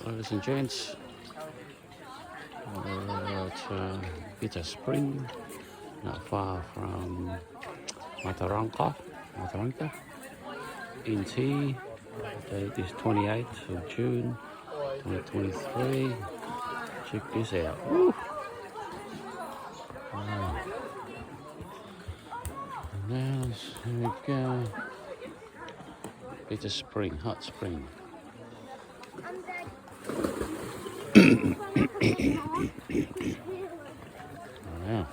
Ladies and gents, we're at Bitter Spring, not far from Mataranka, NT. Date is 28th of June 2023. Check this out. Woo! Wow. And now, here we go. Bitter Spring, hot spring. Wow.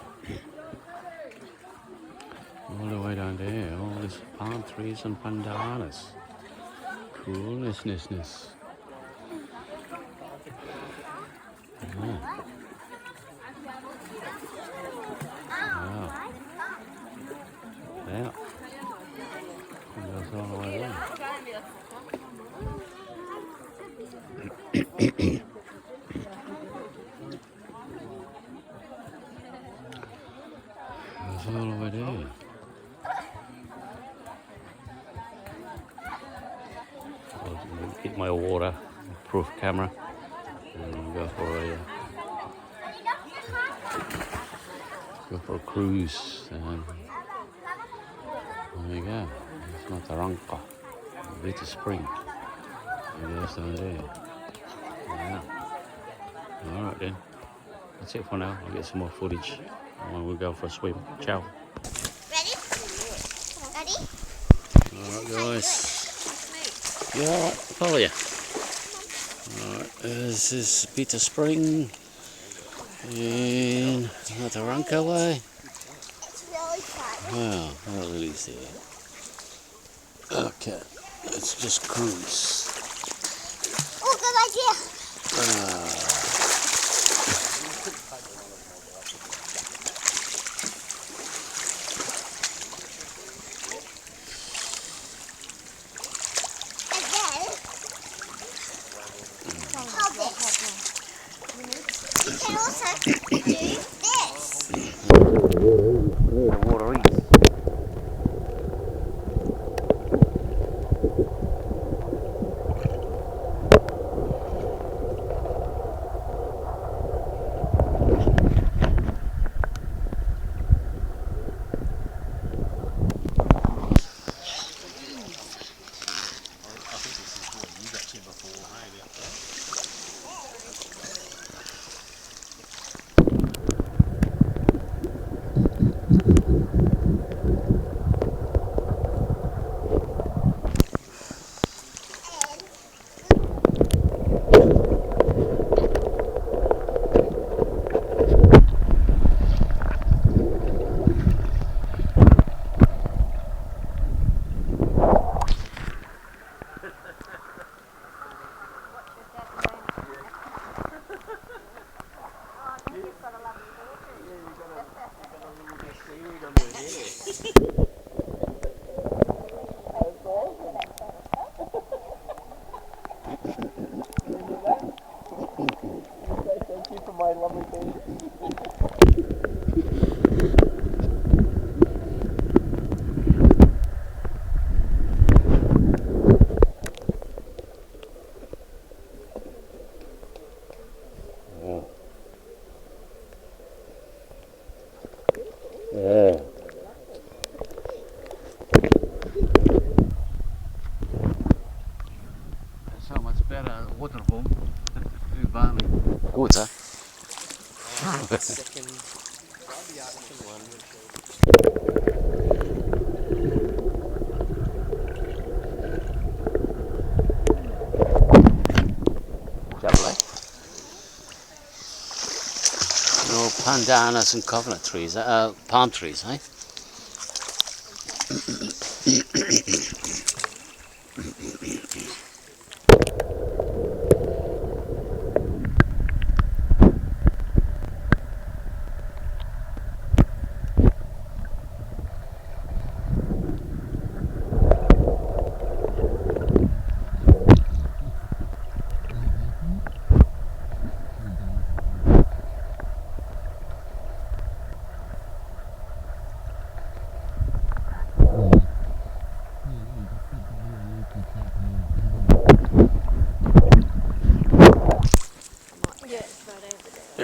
All the way down there, all these palm trees and pandanas. Coolness. Wow. Yeah. It goes all the way down. Goes all the way there. I'll get my waterproof camera and go for a cruise. There you go. It's Mataranka, Bitter Spring. It goes down there. Yeah. All right then. That's it for now. I'll get some more footage when we go for a swim. Ciao. Ready? Alright guys. You alright? Follow you. Alright, this is Bitter Spring in Mataranka way. It's really fun. Wow, what really is there? Okay, let's just cruise. Oh, good idea. And then, hold this. You can also do this. Water is. Thank you for my lovely baby. Yeah. So much better waterfall. Bali. Good, huh? Second one. Lovely. No pandanas and coconut trees, palm trees, eh?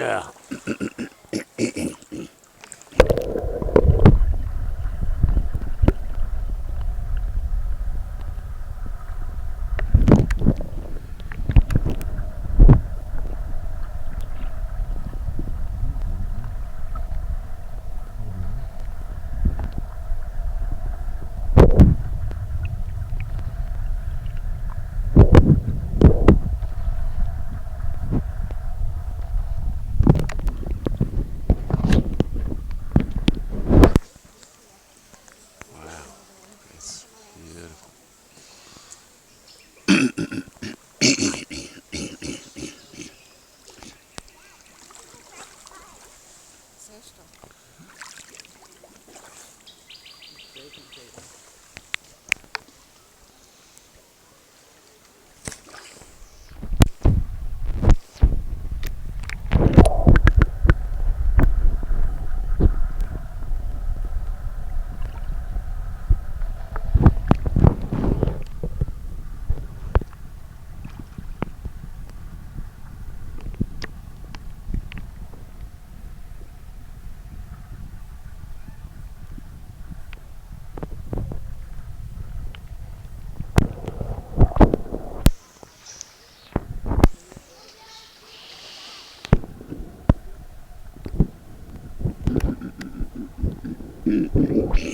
Yeah. It's beautiful.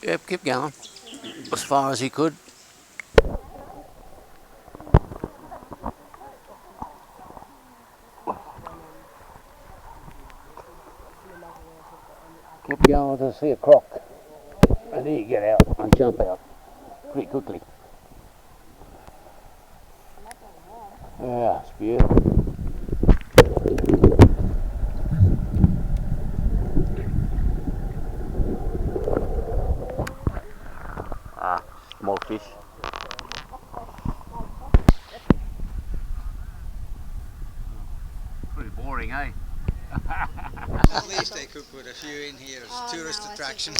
Yep, keep going. As far as he could. Keep going to see a croc. And then you get out and jump out pretty quickly. Yeah, it's beautiful. Ah, small fish. Pretty boring, eh? At least they could put a few in here as tourist attraction.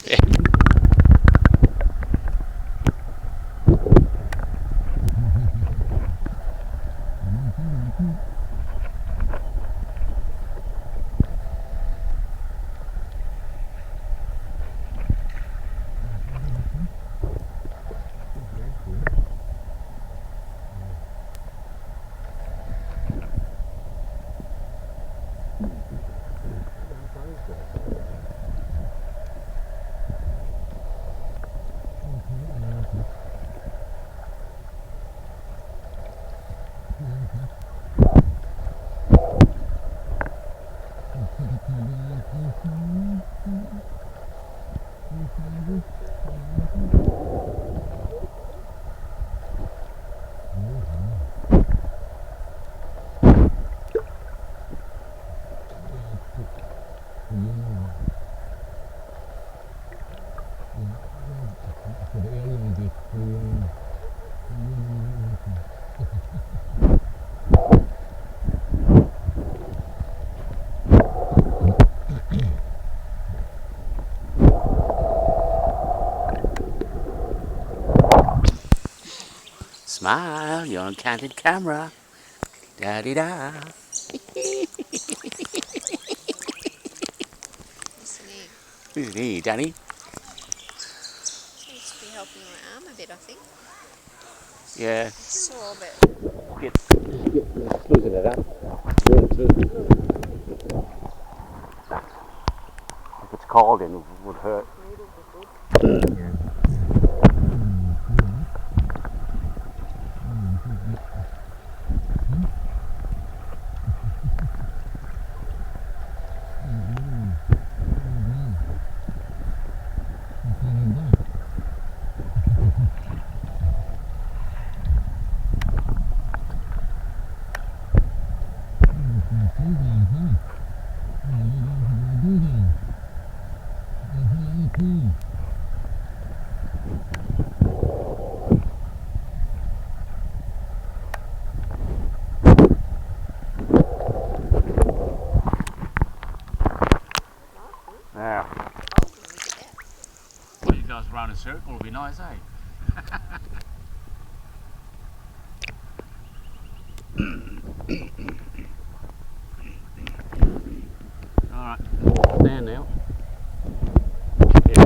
Smile, you're on candid camera. Da-di-da. Listening. Who's he, Danny? Seems to be helping my arm a bit, I think. Yeah. It's sore, but Loosen it up. If it's cold, then it would hurt. Now, well, you guys run a circle, would be nice, eh? Alright, stand now. Yeah.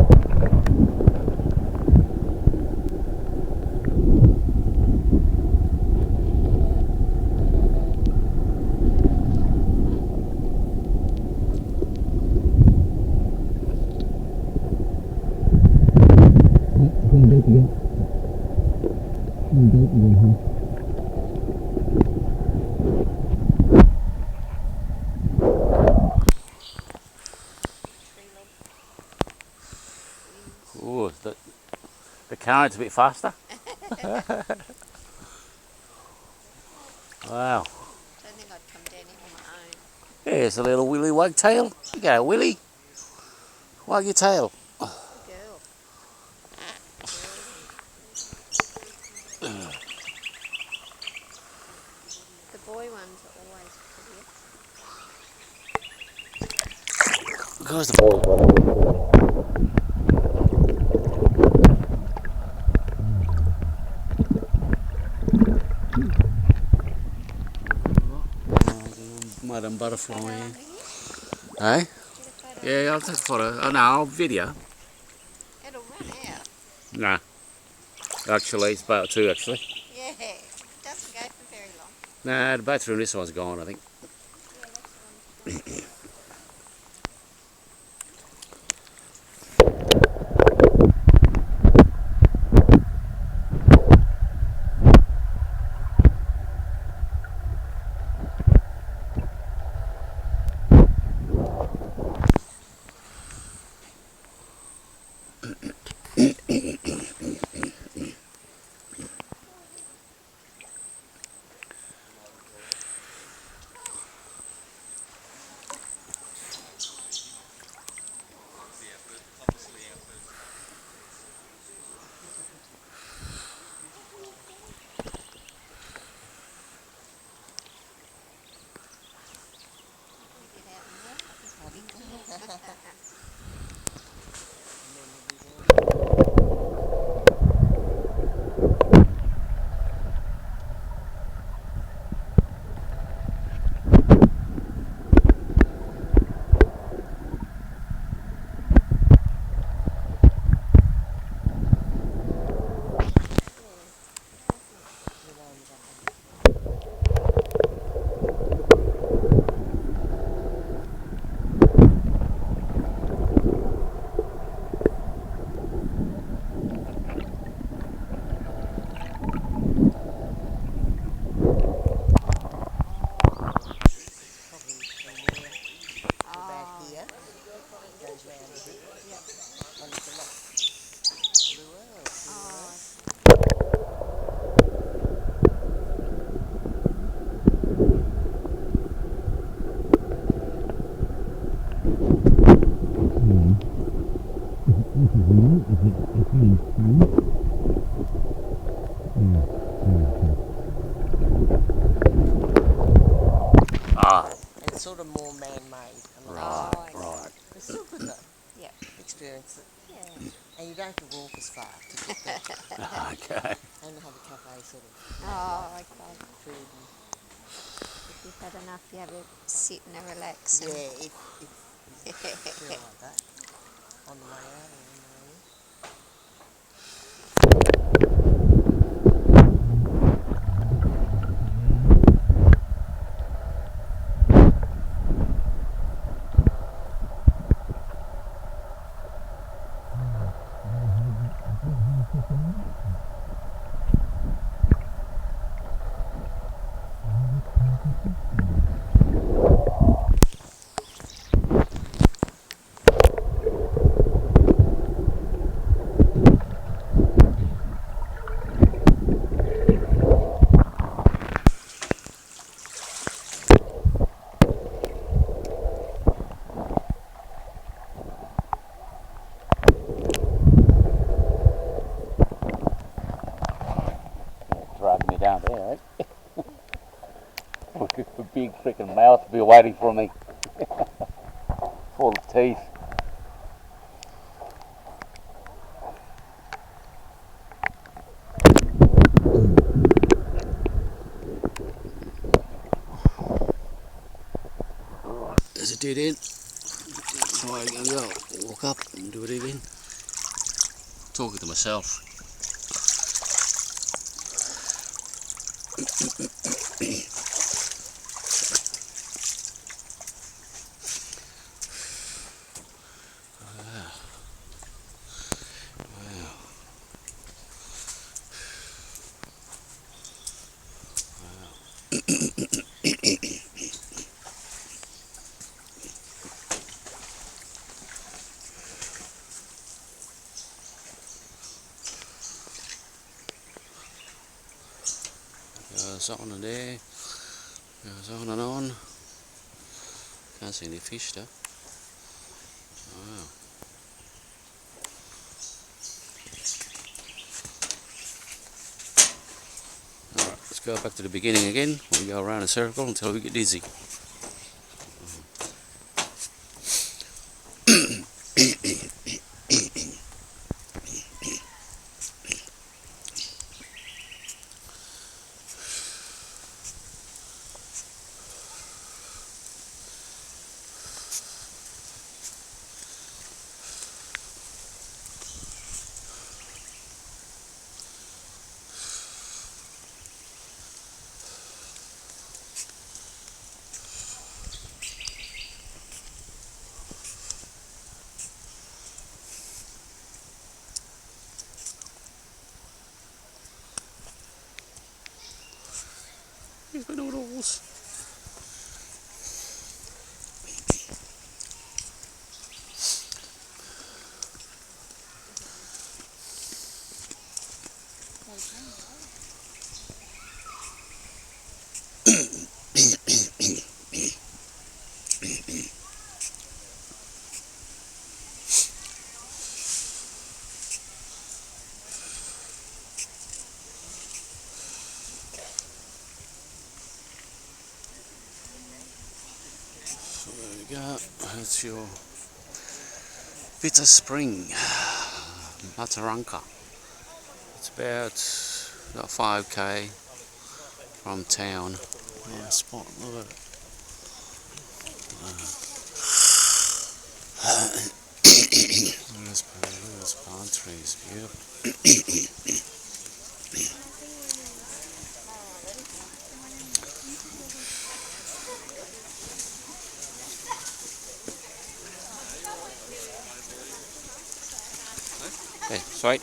Ooh, the current's a bit faster. Wow. I don't think I'd come down here on my own. There's a little willy wagtail. You go, Willy. Wag your tail. Good girl. The boy ones are always prettiest. Because the boys want mud and butterfly. Hey? Yeah, I'll take a photo. Oh no, I'll video. It'll run out. Nah. Actually, it's about 2 actually. Yeah, it doesn't go for very long. Nah, the battery on this one's gone, I think. Yeah, that's the one. It's sort of more man-made. Right. It's still good though. Yeah. It's experience it. Yeah. And you don't have to walk as far to get there. Okay. And have a cafe sort of Oh, okay. food. If you've had enough, you have a sit and a relax. Yeah, And it feel like that on the way out or on the way in. Dragging me down there, eh? A big freaking mouth will be waiting for me. Full of teeth. There's a dead end. So I'm going to go walk up and do it again. Talking to myself. Goes on and there. Goes on and on. Can't see any fish though. Wow. Alright, let's go back to the beginning again. We go around a circle until we get dizzy. Here's my noodles. So there we go. That's your bitter spring, Mataranka. It's about 5k from town. Nice spot, look at it. Look at those palm trees, beautiful. Hey, sorry.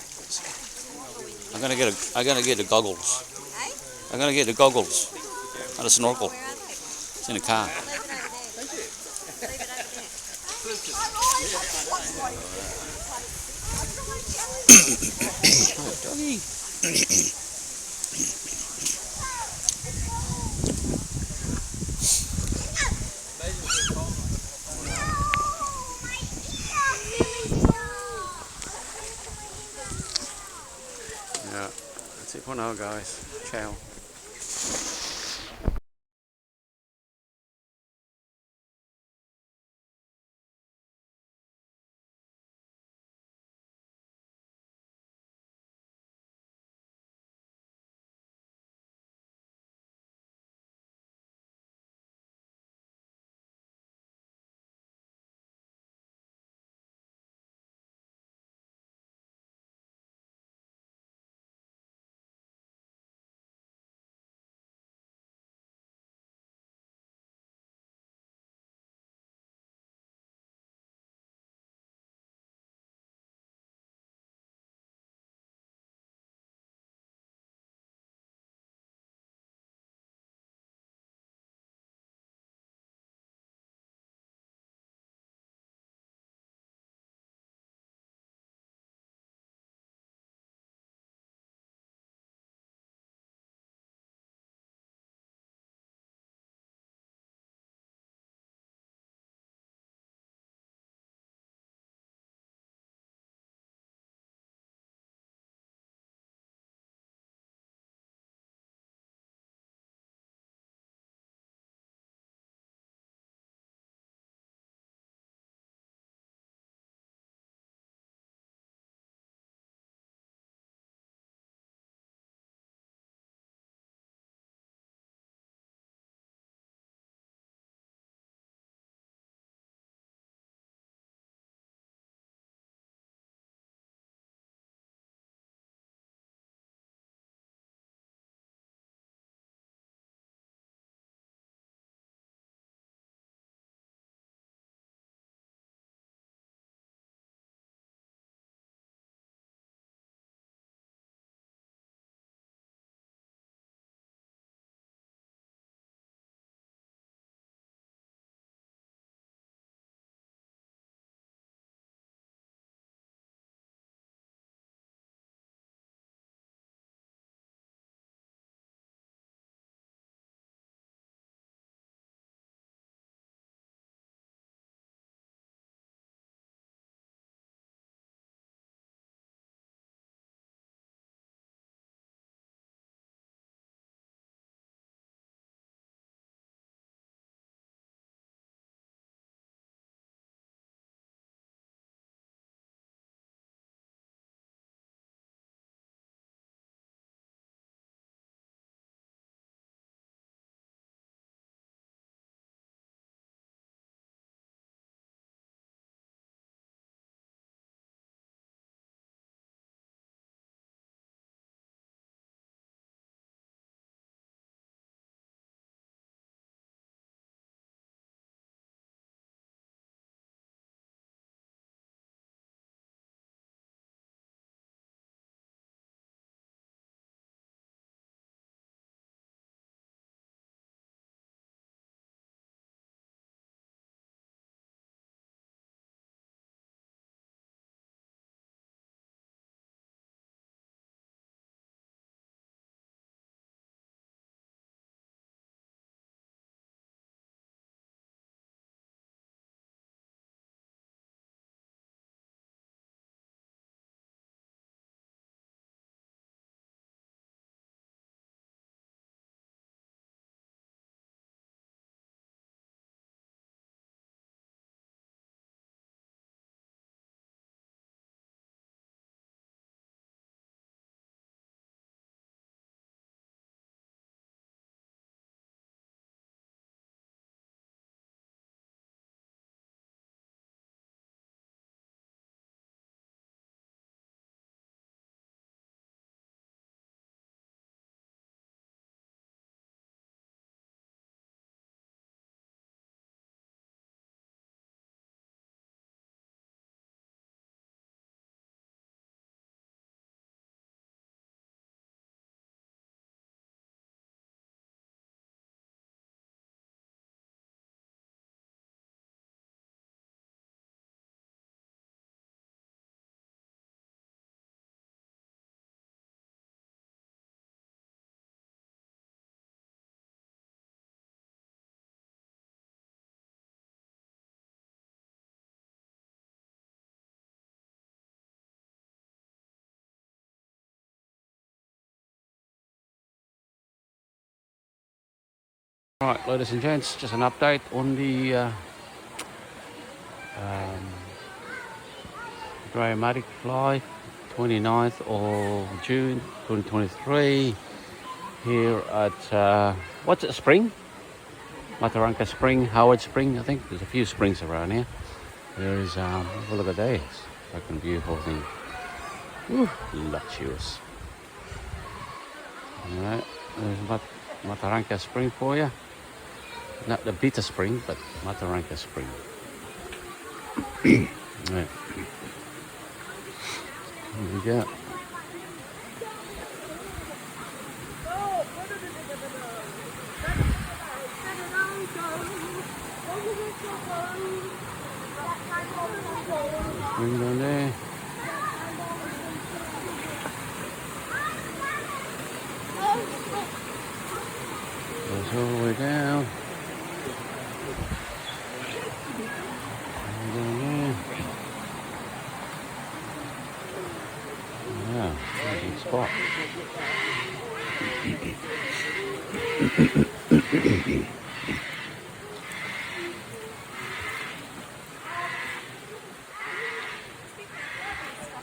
I'm gonna get the goggles. I'm gonna get the goggles and a snorkel. where are they? It's in the car. Leave it over there. Leave it over there. Doggy. Yeah, that's it for now, guys. Ciao. Right, ladies and gents, just an update on the Dramatic Fly, 29th of June 2023, here at, what's it, Spring? Mataranka Spring, Howard Spring, I think. There's a few springs around here. There is, have a look at this. Fucking beautiful thing. Woo, luxurious. Alright, there's Mataranka Spring for you. Not the bitter spring, but Mataranka Spring. Right. Here we go. Spring down there. Goes all the way down. Down there. Wow, that's a good spot.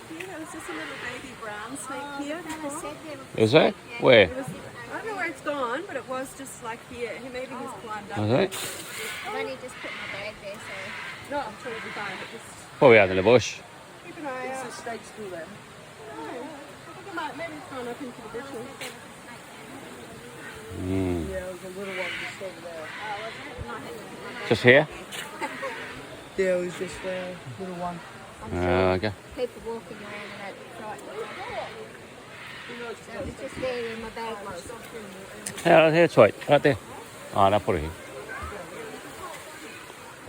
There was just a little baby brown snake here before. Is it? Where? It was, I don't know where it's gone, but it was just like here. Maybe he's climbed up. Is it? I've only just put my bag there, so. No, I'm sure it'll be fine. But just Probably out in the bush. keep an eye out. The snake still there. I think it might, maybe it's gone up into the bushes. Mm. Yeah, it was a little one just over there. Just here? Yeah, it was just there, little one. Okay. People walking around and that's right. So it was just there where my bag was. Here, it's right there. Oh, no, put it here.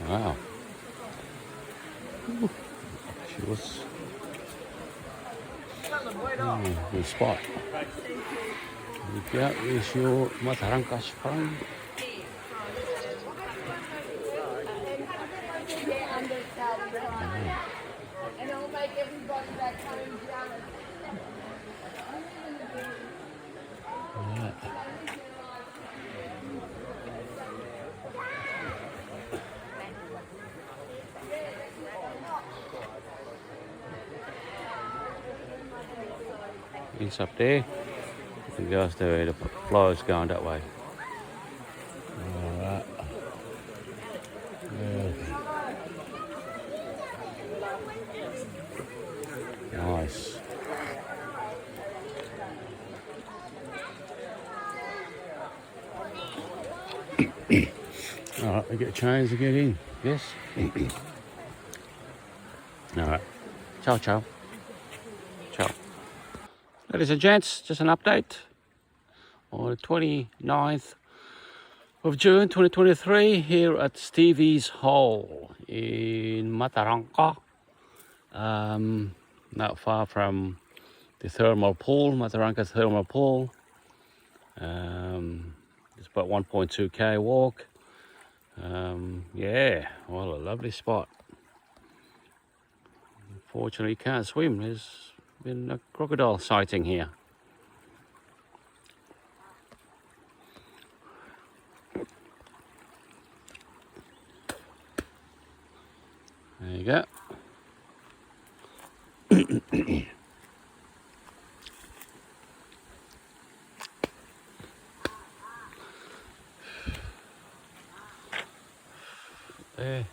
Wow. She was. Good spot. Here is your Mataranka Spring. And it'll make everybody back home jealous. It's up there. It goes there, the flow's going that way. Alright. Yeah. Nice. Alright, we get a change to get in. Yes? Alright. Ciao, ciao. Ciao. Ladies and gents, just an update on the 29th of June 2023 here at Stevie's Hole in Mataranka. Not far from the thermal pool, Mataranka thermal pool. It's about 1.2k walk. Yeah, well, a lovely spot. Unfortunately, can't swim. There's been a crocodile sighting here. There you go. There.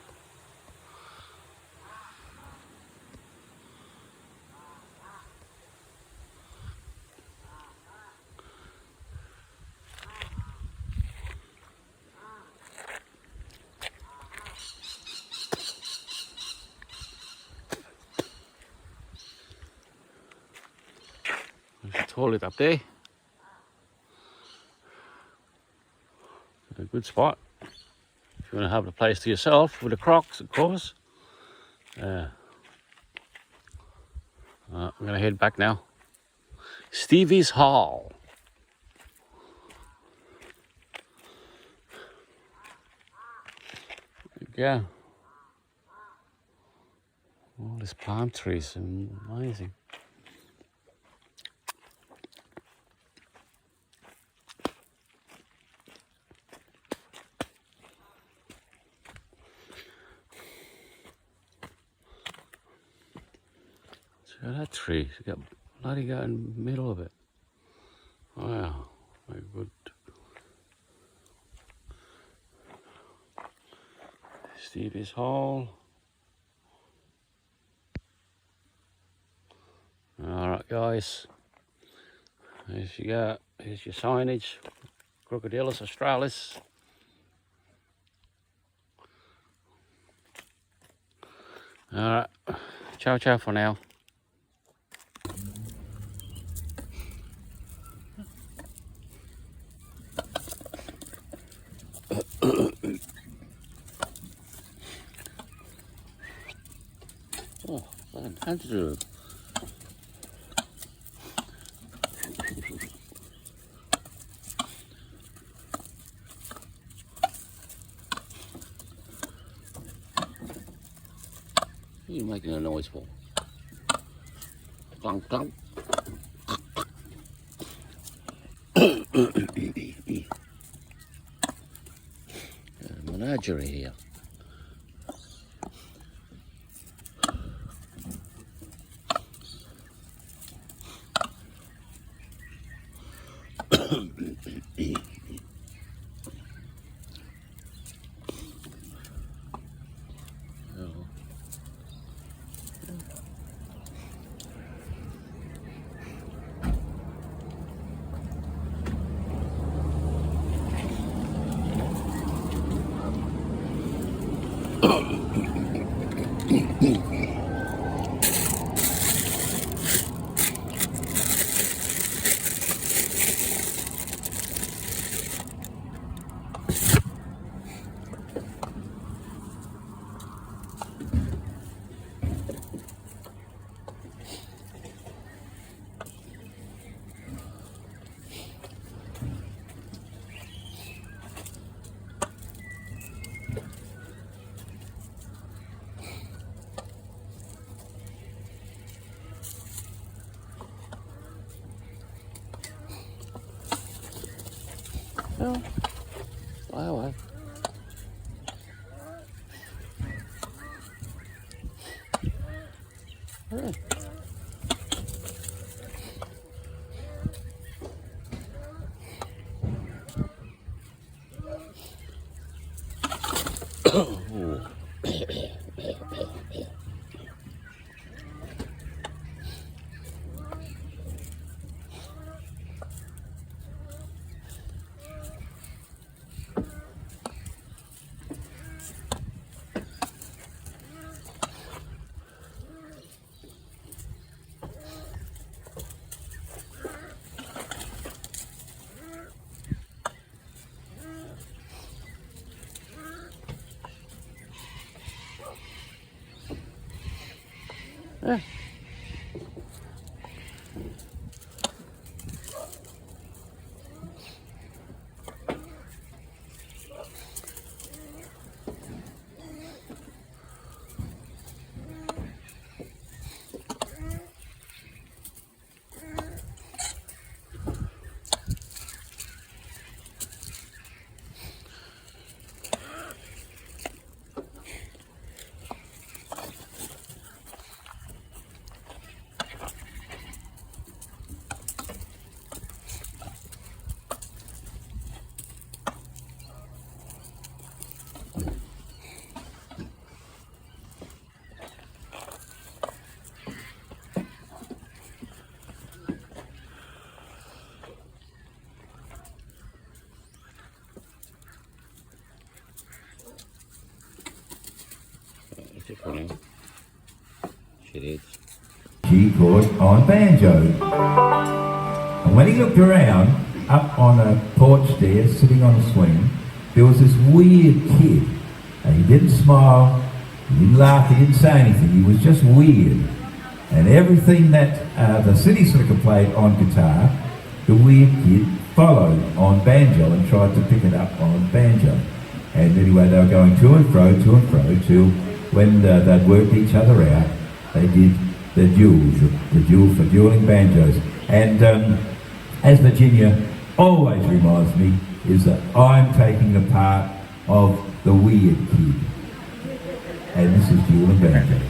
There's a toilet up there. A good spot. If you want to have the place to yourself with the Crocs, of course. I'm going to head back now. Stevie's Hall. Yeah. All these palm trees, amazing. Look at that tree. It's got bloody got in the middle of it. Wow, very good. Stevie's Hall. Alright guys, here's your signage, Crocodilus australis. Alright, ciao ciao for now. Oh, Andrew. What are you making a noise for? Clunk, clunk. Menagerie here. Well, fly away. Hey. Yeah. That's it for now. She did. She caught on banjo. And when he looked around, up on a porch there, sitting on a swing, there was this weird kid. And he didn't smile, he didn't laugh, he didn't say anything. He was just weird. And everything that the city slicker played on guitar, the weird kid followed on banjo and tried to pick it up on banjo. And anyway, they were going to and fro, till when they'd worked each other out, they did the duel for dueling banjos. And as Virginia always reminds me, is that I'm taking the part of the weird kid. And this is dueling banjos.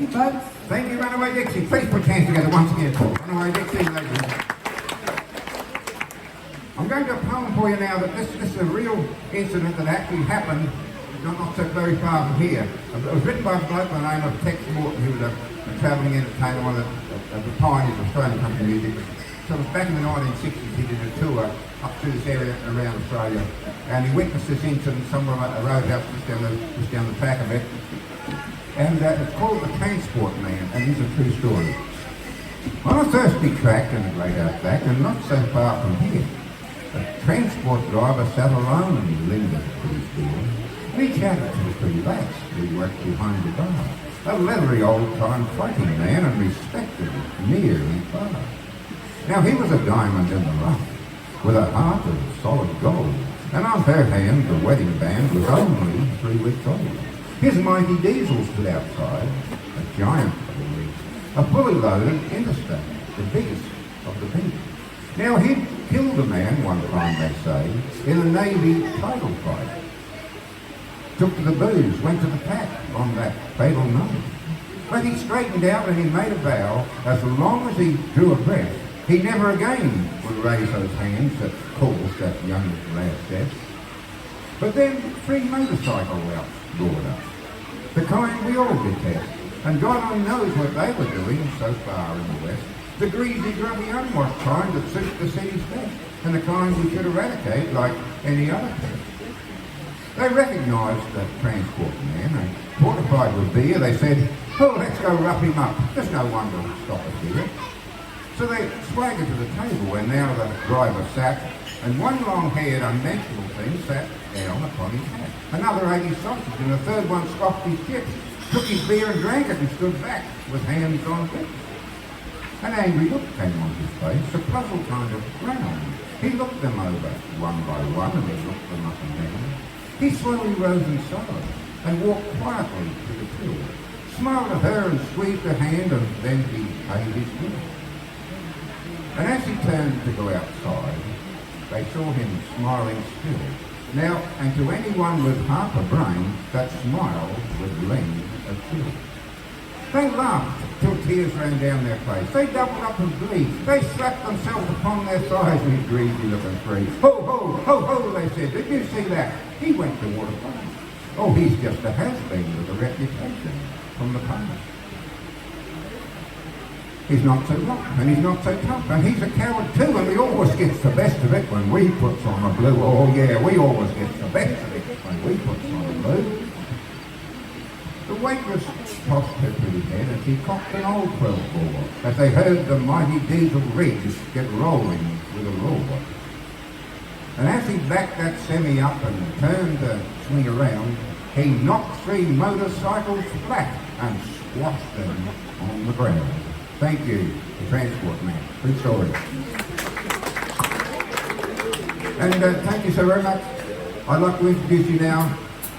you, folks. Thank you, Runaway Dixie. Please put your hands together once again. Runaway Dixie, ladies. I'm going to a poem for you now that this is a real incident that actually happened not so very far from here. It was written by a bloke by the name of Tex Morton, who was a travelling entertainer, one of the pioneers of Australian country music. So it was back in the 1960s, he did a tour up through this area around Australia, and he witnessed this incident somewhere at a roadhouse just down the track of it. And it's called The Transport Man, and it's a true story. On a thirsty track in the great outback, and not so far from here, a transport driver sat alone and he lingered at his door. And he chatted to three lads who worked behind the bar. A leathery old-time fighting man and respected near and far. Now he was a diamond in the rough, with a heart of solid gold, and on her hand the wedding band was only 3 weeks old. His mighty diesel stood outside, a giant of the week, a fully loaded interstate, the biggest of the big. Now he'd killed a man one time, they say, in a Navy title fight. Took to the booze, went to the tap on that fatal night. But he straightened out and he made a vow, as long as he drew a breath, he never again would raise those hands that caused that young lad's death. But then 3 motorcycle louts roared up, the kind we all detest, and God only knows what they were doing so far in the west. The greasy, grubby, unwashed kind that suits the city's best, and the kind we should eradicate like any other pest. They recognised that transport man, and fortified with beer, they said, "Oh, let's go rough him up. There's no one will stop us here." So they swaggered to the table where now the driver sat, and one long-haired, unmentionable thing sat down upon his hat. Another ate his sausage, and a third one scoffed his chips, took his beer and drank it, and stood back with hands on hips. An angry look came on his face, a puzzled kind of frown. He looked them over one by one, and he looked them up and down. He slowly rose in silence and walked quietly to the till, smiled at her and squeezed her hand, and then he paid his bill. And as he turned to go outside, they saw him smiling still. Now, and to anyone with half a brain, that smile would lend a chill. They laughed till tears ran down their face. They doubled up in glee. They slapped themselves upon their thighs with greasy looking free. "Ho, ho, ho, ho," they said. "Did you see that? He went to waterfront. Oh, he's just a has-been with a reputation from the past. He's not so rough, and he's not so tough, and he's a coward too, and he always gets the best of it when we puts on the blue. Oh yeah, we always get the best of it when we puts on the blue." The waitress tossed her pretty head as he cocked an old 12-bore, as they heard the mighty diesel rig get rolling with a roar. And as he backed that semi up and turned to swing around, he knocked 3 motorcycles flat and squashed them on the ground. Thank you, the transport man. Good story. And thank you so very much. I'd like to introduce you now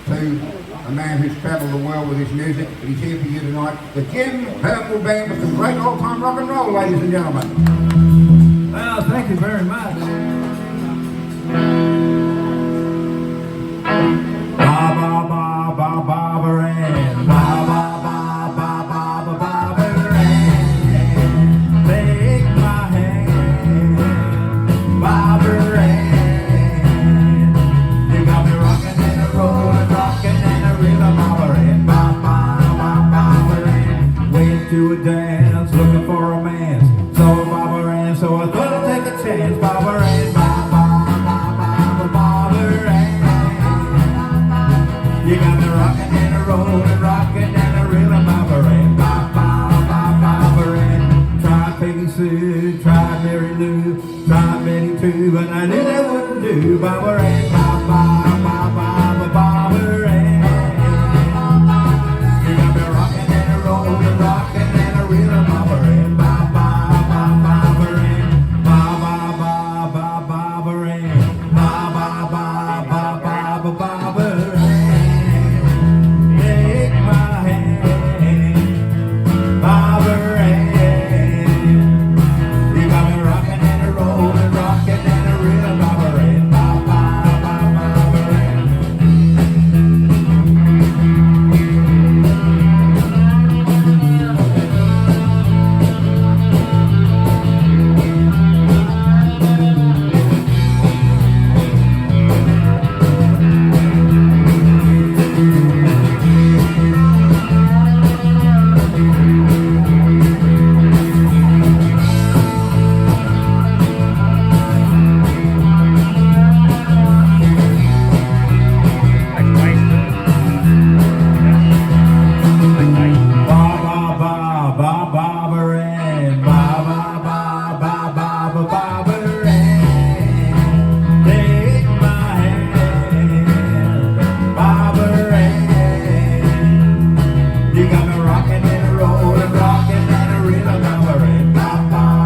to a man who's travelled the world with his music, but he's here for you tonight. The Jim Herschel Band with some great old-time rock and roll, ladies and gentlemen. Well, thank you very much. Ba ba ba ba ba ba ba ba ba ba ba ba ba. Take my hand, Bobby Rand. You got me rocking and a rolling, rocking and a reeling, Bobby Rand. Ba ba ba Bobby Rand. Went to a dance looking for romance. Saw Bobby Rand, so I thought I'd take a chance. Bobby Rand, ba ba ba ba ba Bobby Rand. You got me rocking and a rolling, rocking and a reeling, Bobby Rand. Ba ba ba Bobby Rand. Tried Peggy Sue, tried Mary Lou, tried Betty too, but I knew they wouldn't do. Bobby Rand, ba ba ba ba ba Bobby Rand. You got me rocking and a rolling, rocking and a reeling, Bobby Rand. Ba ba Barbara Ann, Barbara Ann, take my hand, Barbara Ann, you got me rocking and rolling, rocking and a rhythm, Barbara Ann, Barbara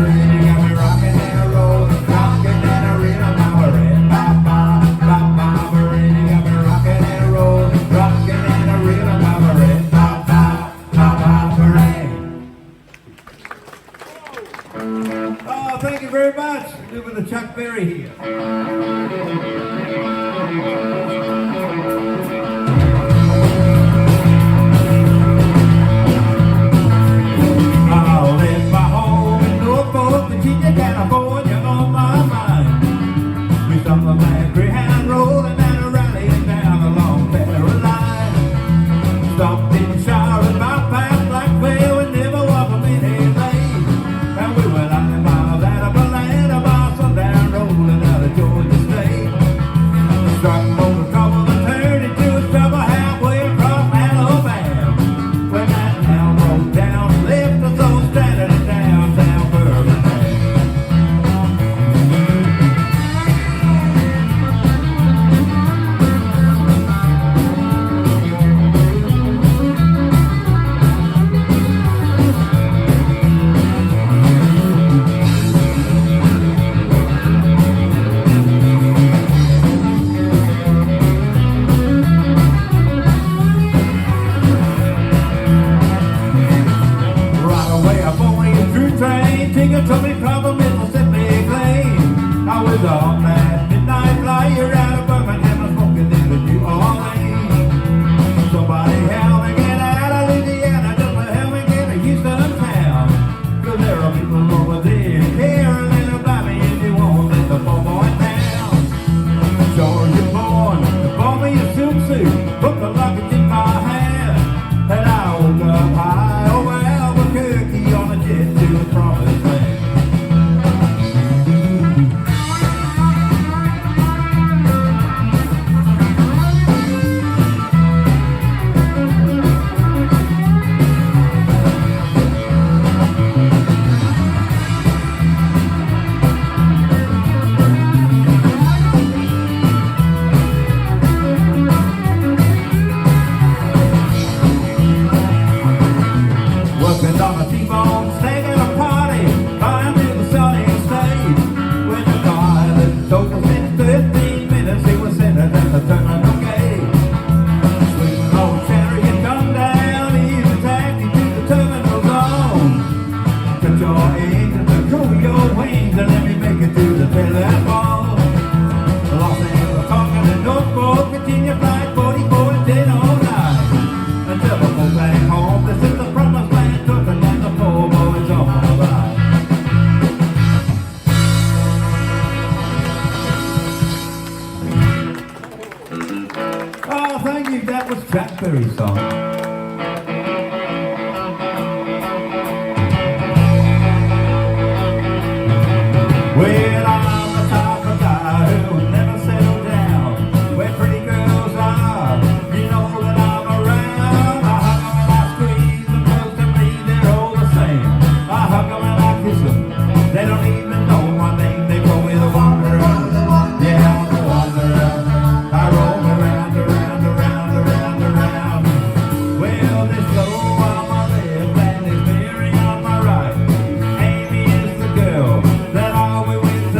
Ann, you got me rocking and rolling, rocking and a rhythm, Barbara Ann, Barbara Ann, you got me rocking and rolling, rocking and a rhythm, Barbara Ann, Barbara Ann. Oh, thank you very much. We're doing the Chuck Berry here. I left my home in Norfolk, Virginia, California on my mind. We stopped the Black Greyhound rolling down a rally and down along Caroline. Stopped in Charlotte, bypassed Blackville, and never was a minute late. And we were 90 miles out of Atlanta by sundown, rolling out of Georgia State. Struck motor trouble and turned into a trouble halfway across Alabama. When that town broke down, left us all stranded in downtown Birmingham. Right away, I phoned me a through train, ticket to me from Mississippi Claim. I was on that midnight flyer out of Birmingham, smoking into New Orleans. Somebody help me get out of Louisiana, just help me get to Houston town. 'Cause there are people over there caring about me if you want this a boy town. Georgia born, bought me a silk suit, put the luggage in my hand, and I woke up high over Albuquerque on a jet to the promised land. Working on a T-bone, staying at a party, flying to the sunny state. When the car that took us in 15 minutes, he was sitting at the terminal gate. Sweet old chariot come down, easy taxi to the terminal zone. Cut your engines and cool your wings and let me make it to the telephone. Los Angeles, talking to Norfolk, Virginia, flight 44 and 1009. Until we go back home, this is the promised land, cooking and the poor boys on the ride. Oh, thank you. That was Chuck Berry's song. Well, I'm the type of guy who will never settle down. Where pretty girls are, you know that I'm around. I hug 'em and I squeeze them, 'cause to me they're all the same. I hug 'em and I kiss 'em, they don't even know my name. They call me the wanderer, yeah, I'm the wanderer. I roll around, around, around, around, around. Well, there's Flo on my left and there's Mary on my right. Amy is the girl that always wins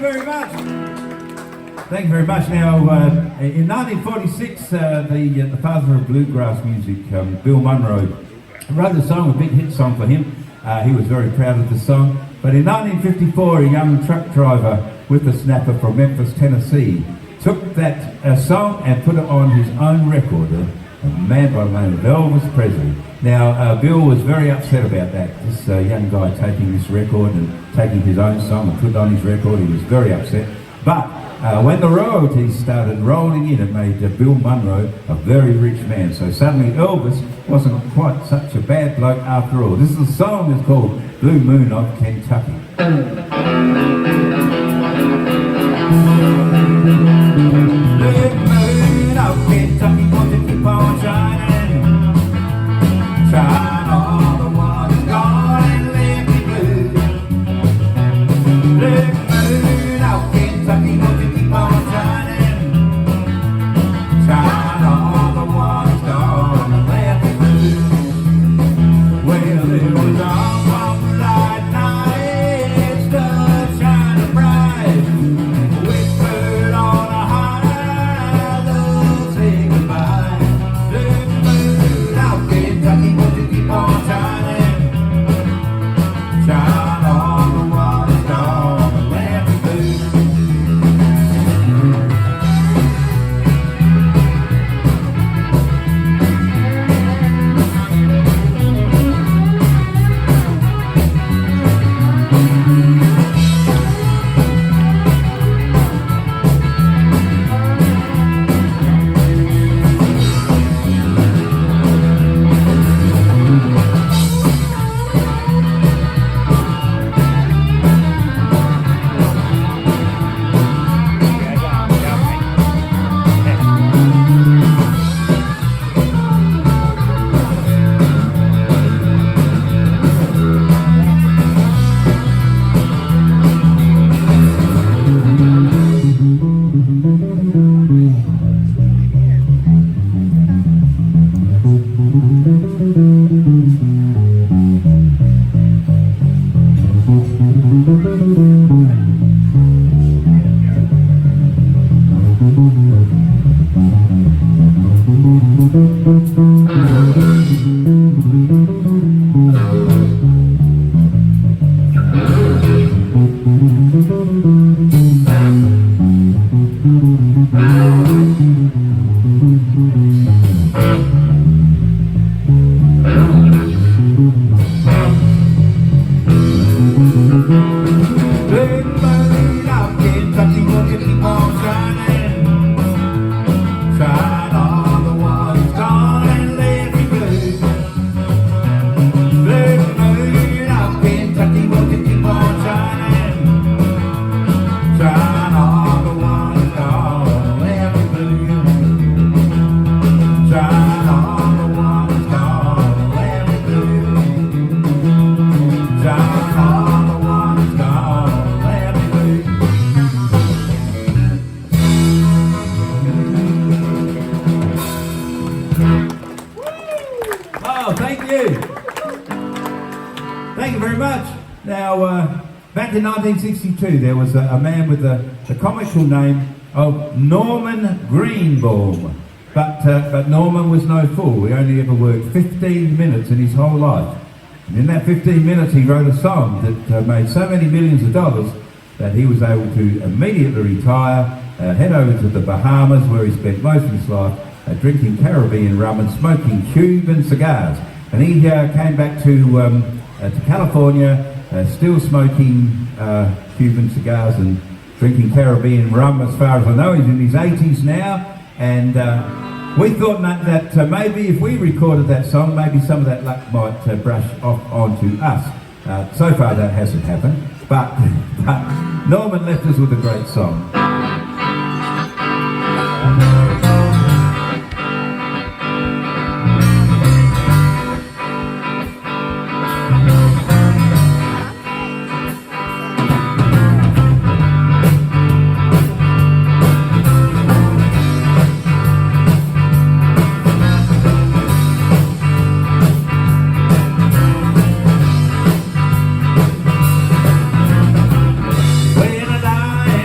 very much. Thank you very much. Now, in 1946, the father of bluegrass music, Bill Monroe, wrote a song, a big hit song for him. He was very proud of the song. But in 1954, a young truck driver with a snapper from Memphis, Tennessee, took that song and put it on his own record, a man by the name of Elvis Presley. Now, Bill was very upset about that, this young guy taking this record and taking his own song and put it on his record. He was very upset. But when the royalties started rolling in, it made Bill Monroe a very rich man. So suddenly Elvis wasn't quite such a bad bloke after all. This is a song that's called Blue Moon of Kentucky. Blue moon of Kentucky, won't you keep on shining? Shine on the one who's gone and left me blue. Blue moon of Kentucky, won't you keep on shining? Shine on the one who's gone and left me blue. Well, it was on one light night, stars shining bright. Whispered on a high, love say goodbye. Blue moon of Kentucky, won't you keep on shining? Shine on the one who's gone and left me blue. Thank you very much. Now, back in 1962, there was a man with the comical name of Norman Greenbaum. But Norman was no fool. He only ever worked 15 minutes in his whole life. And in that 15 minutes, he wrote a song that made so many millions of dollars that he was able to immediately retire, head over to the Bahamas, where he spent most of his life drinking Caribbean rum and smoking Cuban cigars. And he came back to California, still smoking Cuban cigars and drinking Caribbean rum. As far as I know, he's in his 80s now, and we thought that maybe if we recorded that song, maybe some of that luck might brush off onto us. So far that hasn't happened, but Norman left us with a great song. When I die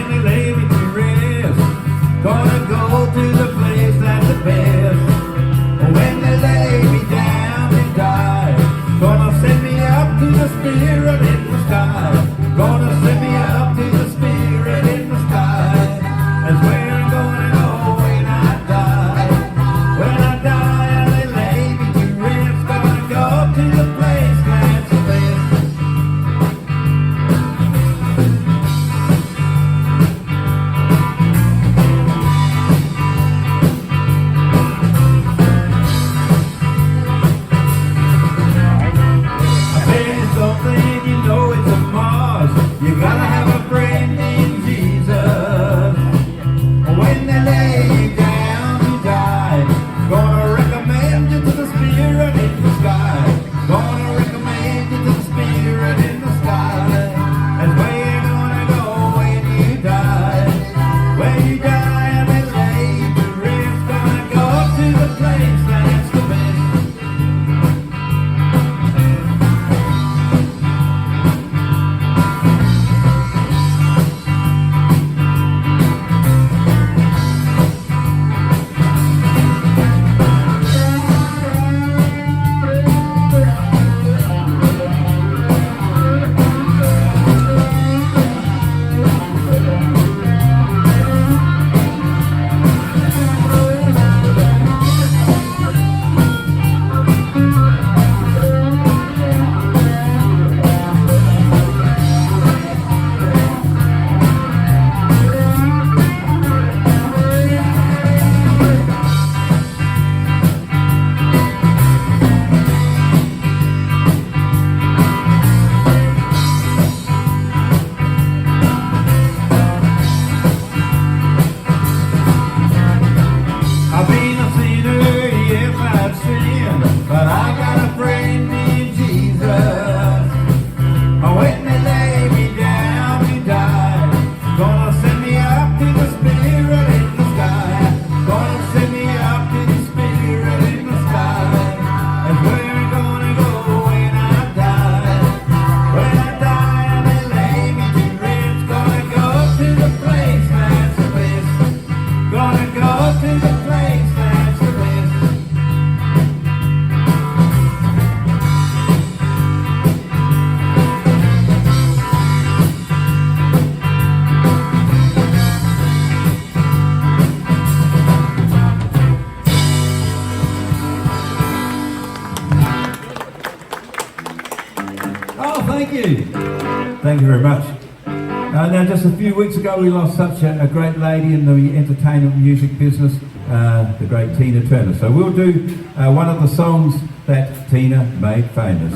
thank you. Thank you very much. Now, just a few weeks ago, we lost such a great lady in the entertainment music business, the great Tina Turner. So we'll do one of the songs that Tina made famous.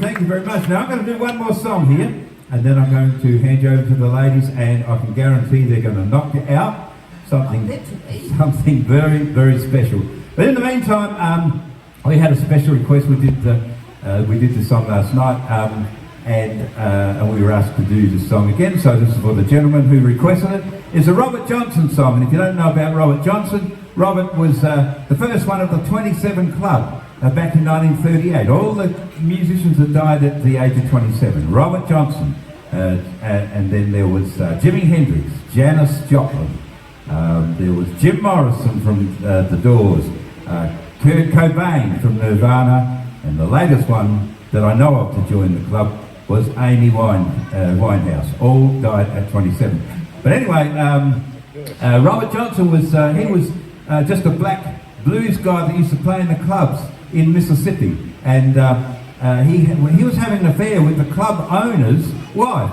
Thank you very much. Now I'm going to do one more song here, and then I'm going to hand you over to the ladies, and I can guarantee they're going to knock you out. Something very, very special. But in the meantime, we had a special request. We did the song last night, and we were asked to do this song again. So this is for the gentleman who requested it. It's a Robert Johnson song, and if you don't know about Robert Johnson, Robert was the first one of the 27 Club. Back in 1938, all the musicians that died at the age of 27. Robert Johnson, and then there was Jimi Hendrix, Janis Joplin, there was Jim Morrison from The Doors, Kurt Cobain from Nirvana, and the latest one that I know of to join the club was Amy Winehouse. All died at 27. But anyway, Robert Johnson was just a black blues guy that used to play in the clubs in Mississippi, and he was having an affair with the club owner's wife,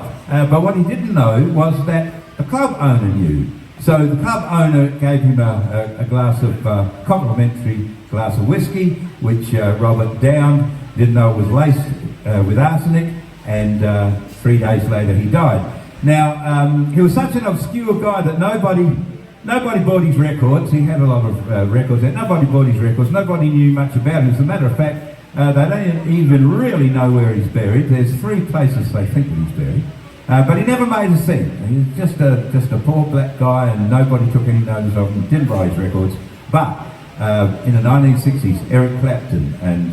but what he didn't know was that the club owner knew. So the club owner gave him a glass of complimentary glass of whiskey, which Robert downed, didn't know it was laced with arsenic, and 3 days later he died. Now, he was such an obscure guy that nobody bought his records. He had a lot of records there. Nobody bought his records. Nobody knew much about him. As a matter of fact, they don't even really know where he's buried. There's 3 places they think that he's buried. But he never made a cent. He was just a poor black guy, and nobody took any notice of him. Didn't buy his records. But in the 1960s, Eric Clapton and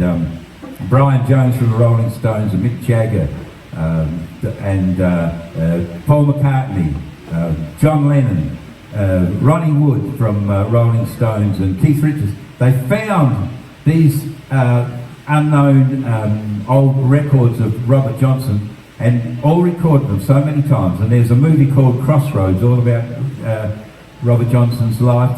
Brian Jones from the Rolling Stones, and Mick Jagger, and Paul McCartney, John Lennon, Ronnie Wood from Rolling Stones, and Keith Richards, they found these unknown old records of Robert Johnson and all recorded them so many times. And there's a movie called Crossroads, all about Robert Johnson's life.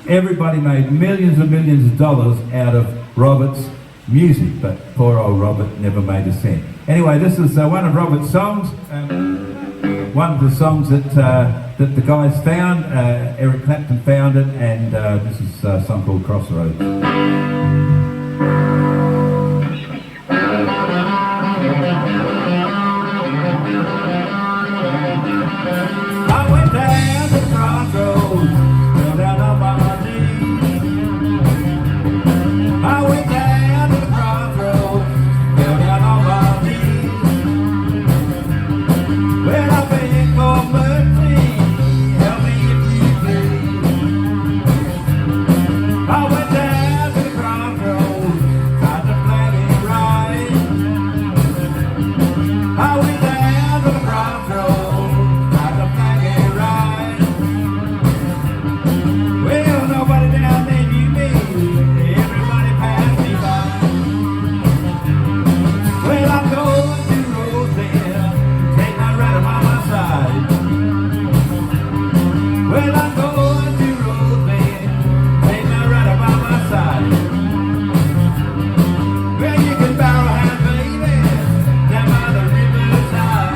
Everybody made millions and millions of dollars out of Robert's music, but poor old Robert never made a cent. Anyway, this is one of Robert's songs, one of the songs that the guys found. Eric Clapton found it, and this is a song called Crossroads. I went down to the crossroads, fell down on my knees. I went down to the crossroads, fell down on my knees. Well, I begged for mercy, help me if you please. I went down to the crossroads, tried to flag it right. I went down to the crossroads, tried to flag it right. Well, nobody down there knew me, everybody passed me by. Well, I'm going to Roseville, take my right by my side. Well, I'm going to Roseville, take my right by my side. Well, you can borrow hand, baby, down by the riverside.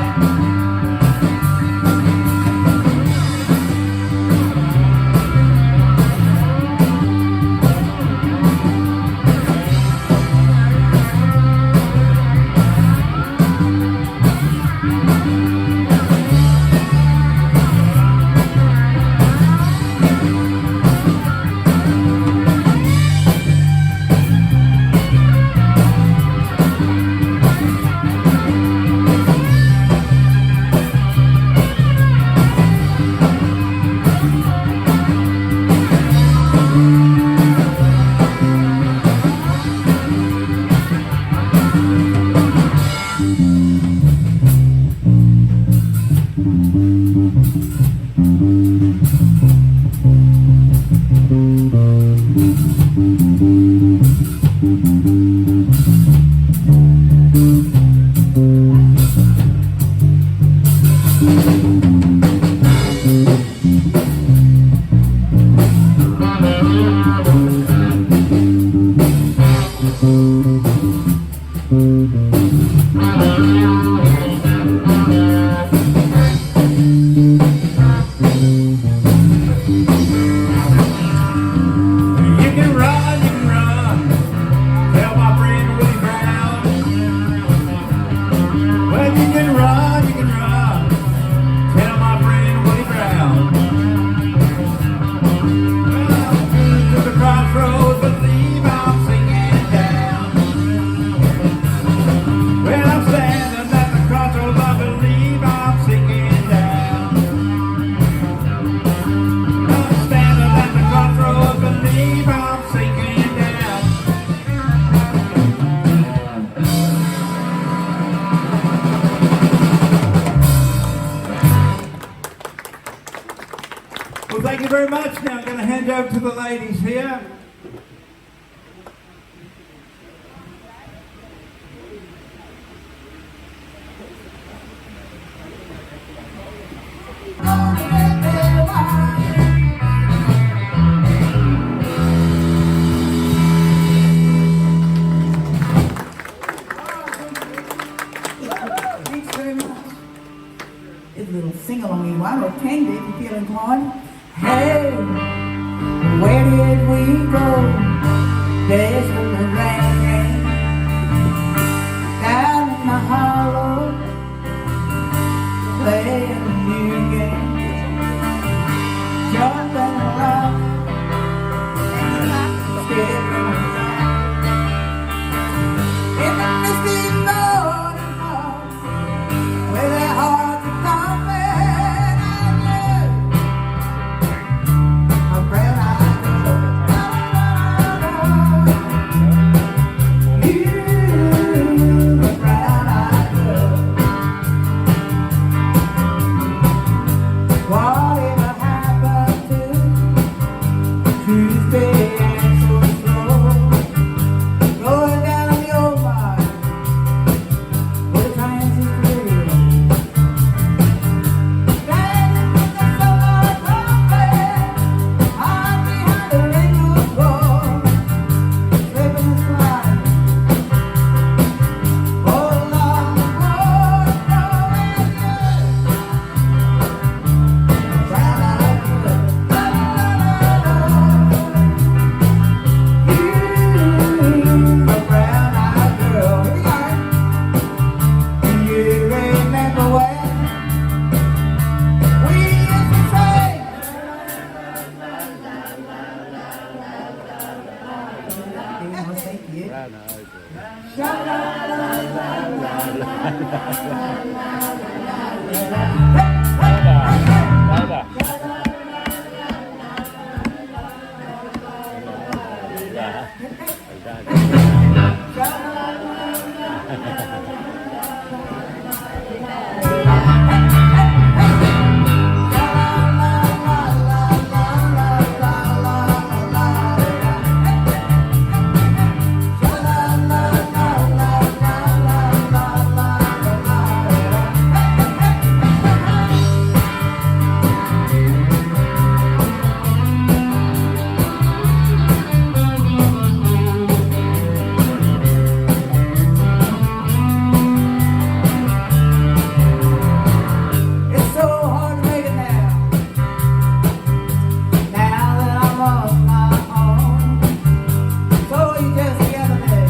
You can run, tell my friend Willie Brown. Well, you can run, tell my friend Willie Brown. Well, I'm to the crossroads, believe I'm singing down. Well, I'm standing at the crossroads, I believe I'm singing down. I'm standing at the crossroads, believe I'm sinking down. Well, thank you very much. Now I'm going to hand over to the ladies here. Thanks very much. It's a little sing-along one, or can be if you feel inclined. Hey, where did we go? Days when the rain came down in the hollow, playing a new game, jumping around, skipping around in the misty morning light, where their hearts are thumping and love. A brown-eyed girl, It's so hard to make it now. Now that I'm on my own. So you just the other day.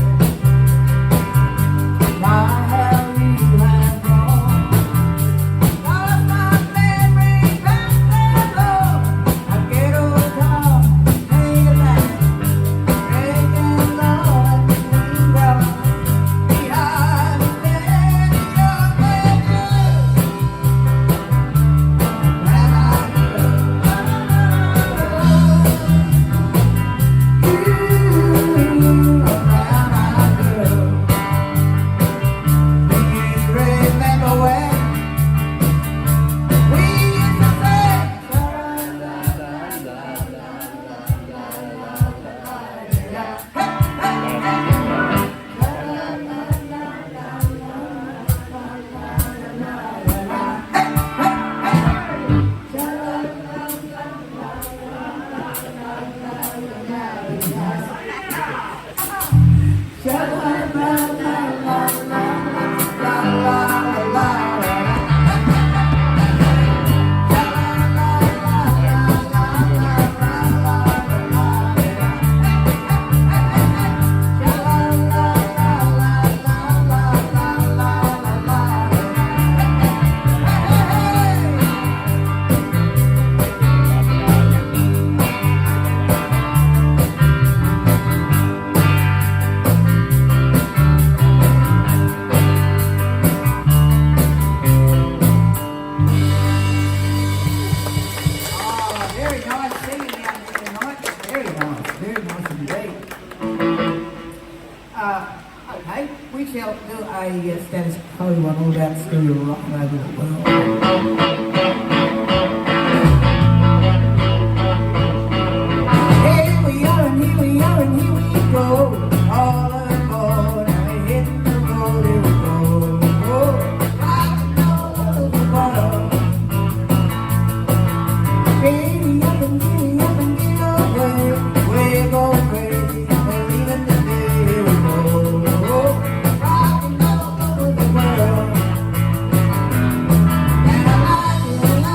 My how you have grown. Lost my memory back there low. I get old time, think about breaking love and love behind the dead young Very nice singing out there tonight. Very nice indeed. Okay, we shall do a status quo one all about stereo rock over the world. Here we are and here we are and here we go. All aboard and we're hitting the road. Here we go. Rocking all over the world. Baby, up and get away. We're going crazy. We're leaving today. Here we go. Rocking all over the world. And I like it.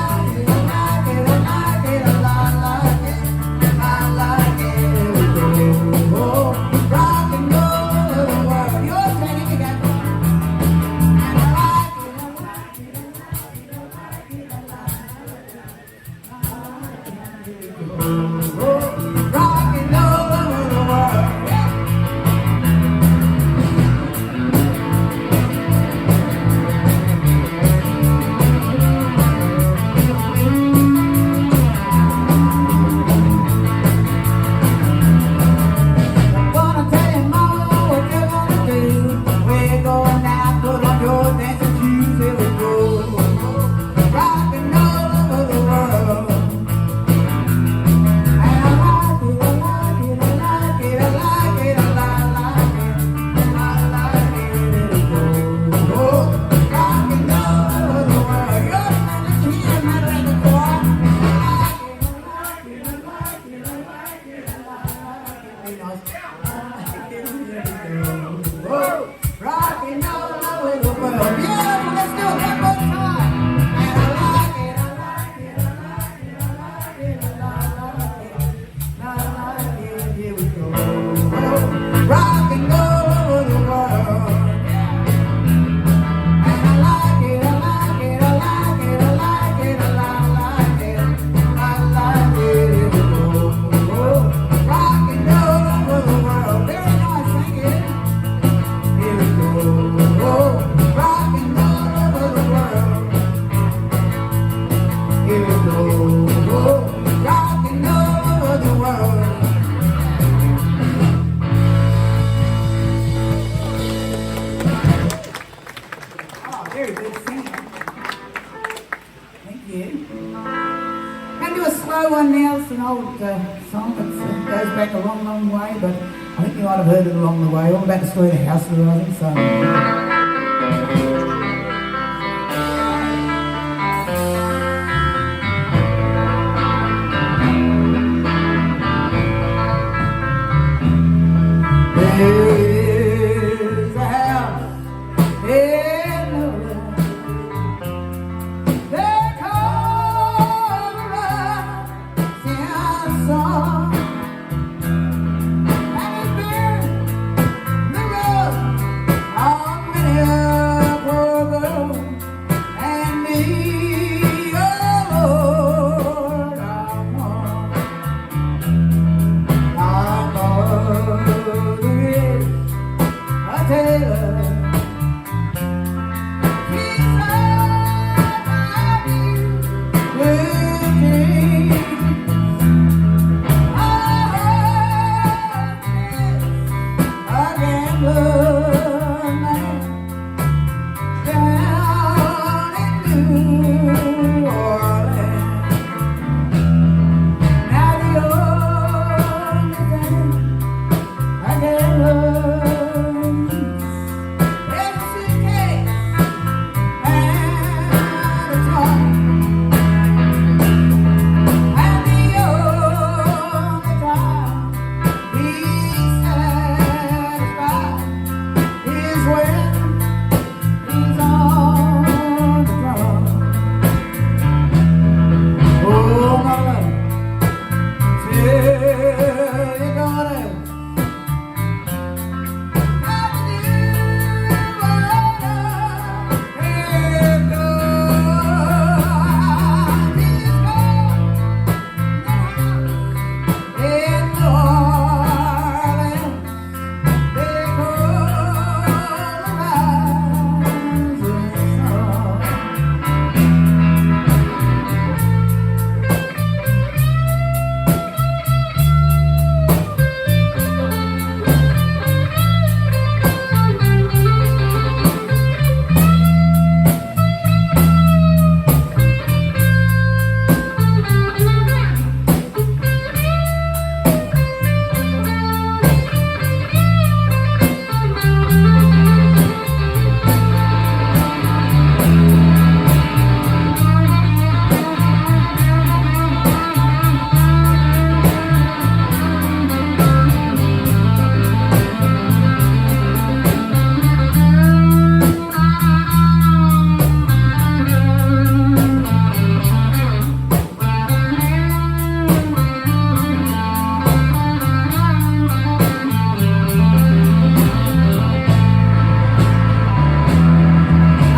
another one now. It's an old song that goes back a long, long way, but I think you might have heard it along the way. All about the story of house rising sun. There's a house in the woods. They call the rising sun. And it's been the road on many a poor girl and me, oh Lord, I'm home. I'm a tailor. He's a gambler man down in New Orleans. Now the only thing I can learn is a suitcase and a trunk. And the only time he's satisfied is when he's on the drum. Oh, mother, till you're gonna have to do what he'll do. He's gone in New Orleans. They call the rising sun.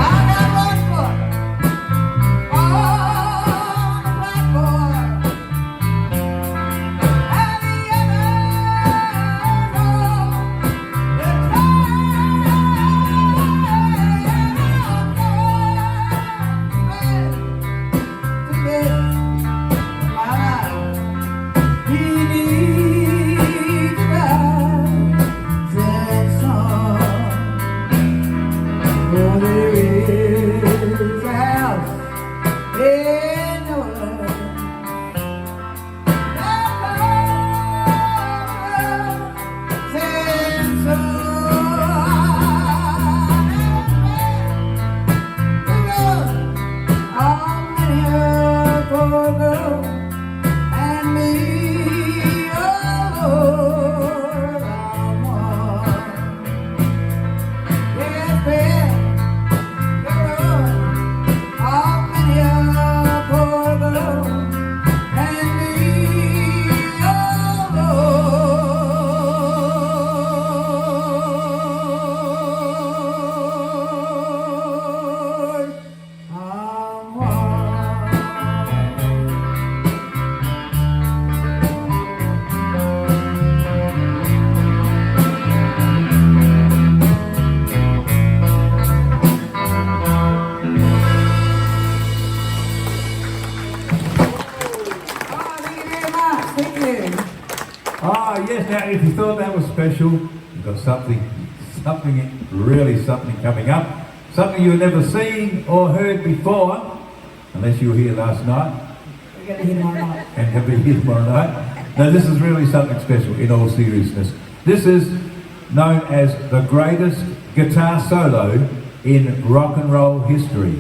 I got one foot on the blackboard, and the other on the he needs a rising sun. Oh, there is a house in the woods. Rising sun. The road on many a poor girl and me, oh Lord, I'm one. Yes, Ben, the road on many a poor girl and me, oh Lord, I'm one. Thank you very much. Thank you. Ah, yes, now if you thought that was special, you've got something really something coming up. Something you've never seen or heard before, unless you were here last night. You're going to hear tomorrow night. And he'll be here tomorrow night. Now this is really something special in all seriousness. This is known as the greatest guitar solo in rock and roll history.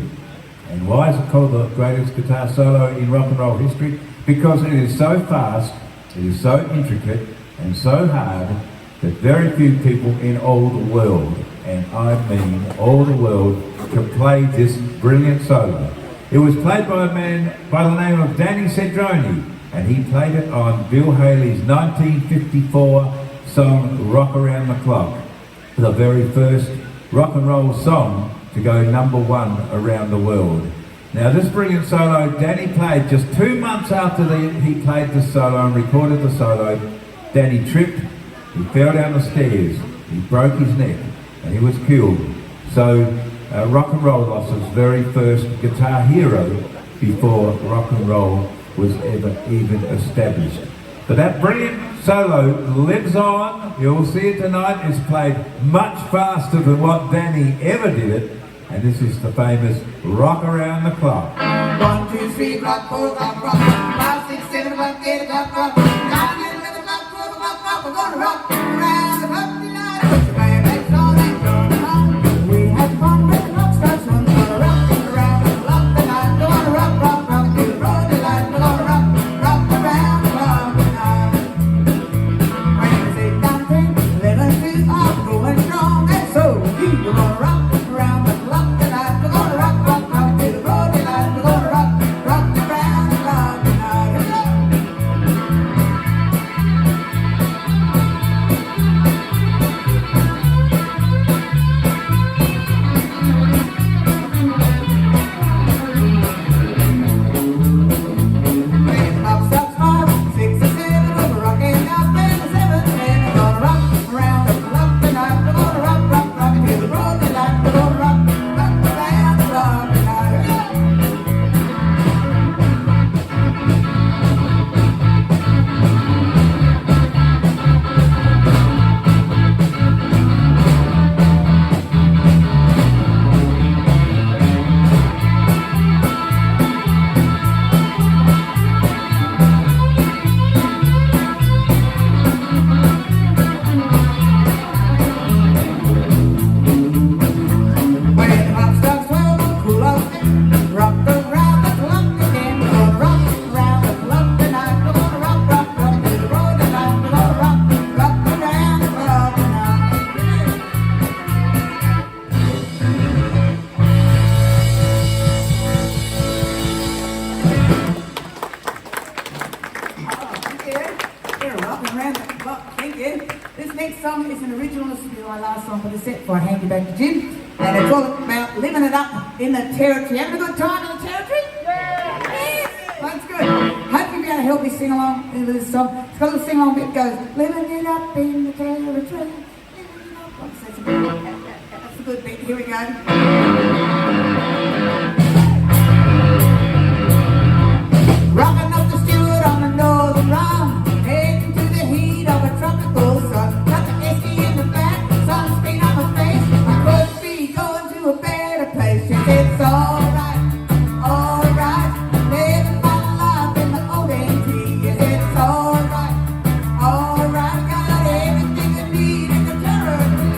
And why is it called the greatest guitar solo in rock and roll history? Because it is so fast, it is so intricate and so hard that very few people in all the world, and I mean all the world, can play this brilliant solo. It was played by a man by the name of Danny Cedrone, and he played it on Bill Haley's 1954 song Rock Around the Clock, the very first rock and roll song to go #1 around the world. Now this brilliant solo, Danny played just 2 months after he played the solo and recorded the solo. Danny tripped, he fell down the stairs, he broke his neck, and he was killed. So rock and roll lost its very first guitar hero before rock and roll was ever even established. But that brilliant solo lives on. You'll see it tonight. It's played much faster than what Danny ever did it. And this is the famous Rock Around the Clock. 1, 2, 3, rock, 4, rock, rock. 5, 6, 7, 8, rock, rock. 9, 10, 11, 12, rock. We're gonna rock around the clock tonight. Put your band bags on and join along. We had fun when the clock starts on. We're gonna rock around the clock tonight. We're gonna rock, rock, rock till the broad daylight. We're gonna rock, rock around the clock tonight. When it's 8, 9, 10, 11, 12, I'm going strong. And so we're gonna rock around the clock tonight. We're gonna rock, rock, rock till the broad daylight. We're gonna rock, rock around the clock tonight. Here we go. This next song is an original. This will be my last song for the set before I hand you back to Jim. And it's all about living it up in the territory. Having a good time in the territory? Yeah! Yes! That's good. Hope you'll be able to help me sing along with this song. It's got a little sing along bit that goes, living it up in the territory. Living it up. That's a good bit. Here we go. Rocking up the Stewart on the northern run, heading to the heat of a tropical sun. Got the esky in the back, sunscreen on my face. I could be going to a better place. She said it's alright, living my life in the old AT. Yes, it's alright, got everything I need in the territory.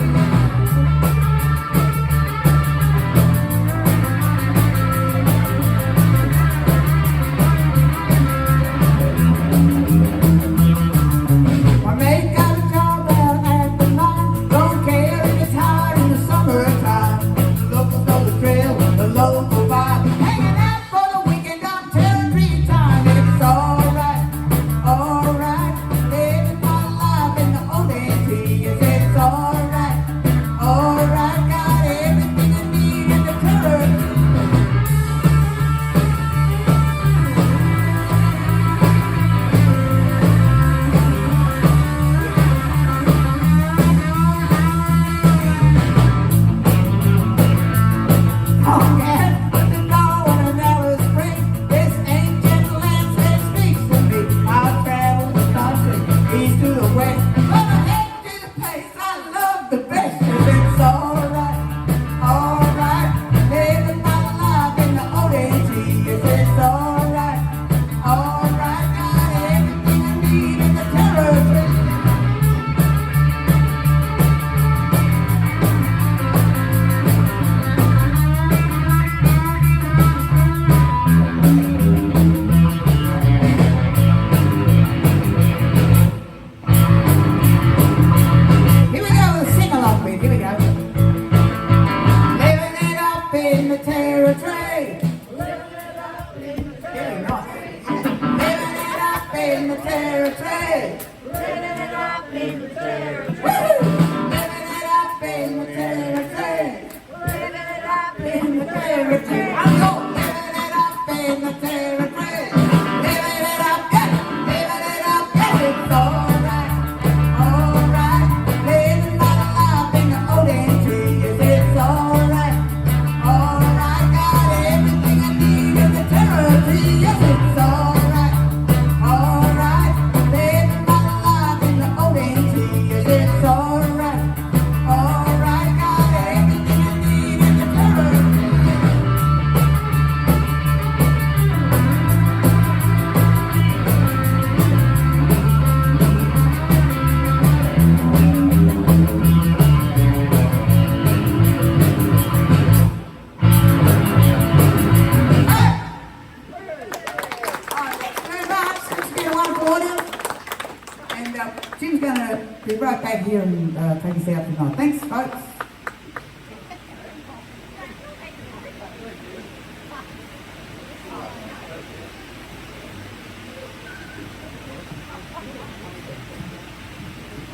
and take us out tonight. Thanks, folks.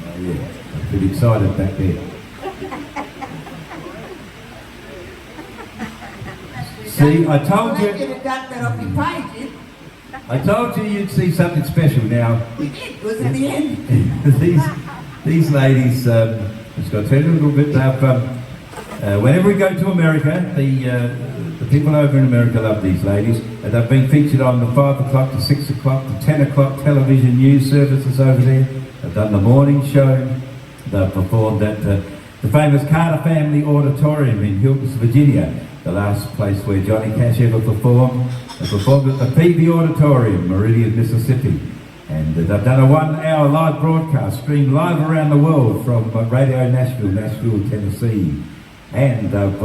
Oh yeah, I'm pretty excited back there. See, I told you. Get that off your page, eh? I told you you'd see something special. Now, We did. It was at the end. these ladies, just got to tell you a little bit. Whenever we go to America, the people over in America love these ladies. They've been featured on the 5 o'clock to 6 o'clock to 10 o'clock television news services over there. They've done the morning show. They've performed at the famous Carter Family Auditorium in Hilton, Virginia, the last place where Johnny Cash ever performed. They performed at the PB Auditorium, Meridian, Mississippi. And they've done a 1-hour live broadcast streamed live around the world from Radio Nashville, Tennessee. And they've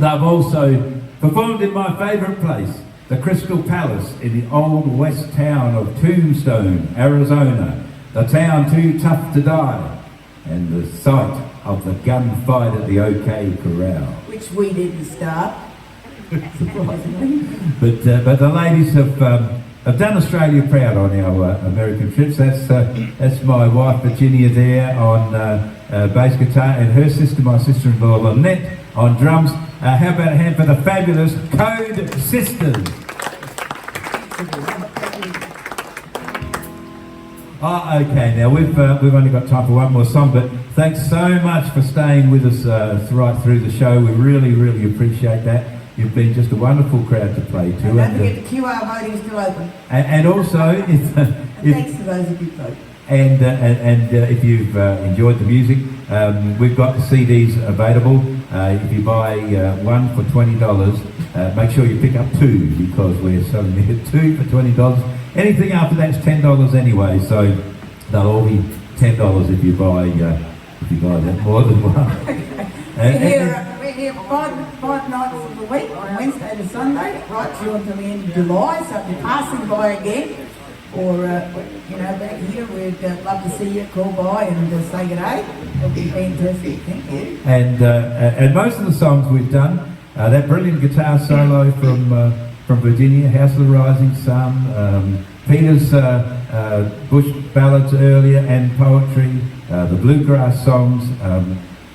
also performed in my favourite place, the Crystal Palace in the old west town of Tombstone, Arizona. The town too tough to die. And the site of the gunfight at the OK Corral. Which we didn't start, surprisingly. But the ladies have done Australia proud on our American trips. That's my wife Virginia there on bass guitar, and her sister, my sister-in-law Lynette, on drums. How about a hand for the fabulous Code Sisters? Oh, okay, now we've only got time for one more song, but thanks so much for staying with us right through the show. We really, really appreciate that. You've been just a wonderful crowd to play to. And don't forget the QR voting is still open. And also, Thanks to those who did vote. And if you've enjoyed the music, we've got the CDs available. If you buy one for $20, make sure you pick up two, because we're selling it two for $20. Anything after that's $10 anyway, so they'll all be $10 if you buy that more than one. We're here five nights of the week, on Wednesday to Sunday, right through until the end of July. So if you're passing by again, or back here, we'd love to see you. Call by and say good day. It'll be fantastic. Thank you. And most of the songs we've done, that brilliant guitar solo from Virginia, House of the Rising Sun, Peter's Bush ballads earlier, and poetry, the bluegrass songs,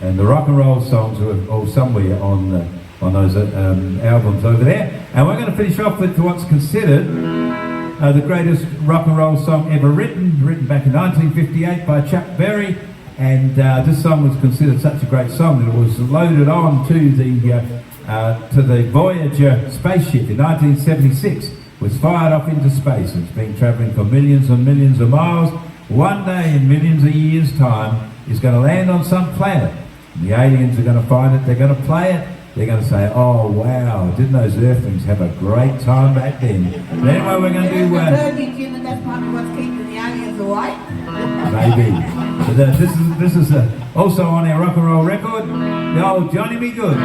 and the rock and roll songs are all somewhere on those albums over there. And we're going to finish off with what's considered the greatest rock and roll song ever written back in 1958 by Chuck Berry. And this song was considered such a great song that it was loaded on to the Voyager spaceship in 1976. Was fired off into space, and it's been travelling for millions and millions of miles. One day in millions of years' time, it's going to land on some planet. And the aliens are going to find it, they're going to play it, they're going to say, oh wow, didn't those Earthlings have a great time back then? But anyway, we're going to do... that's probably what's keeping the aliens away. Maybe. But this is also on our rock and roll record, the old Johnny Be Good.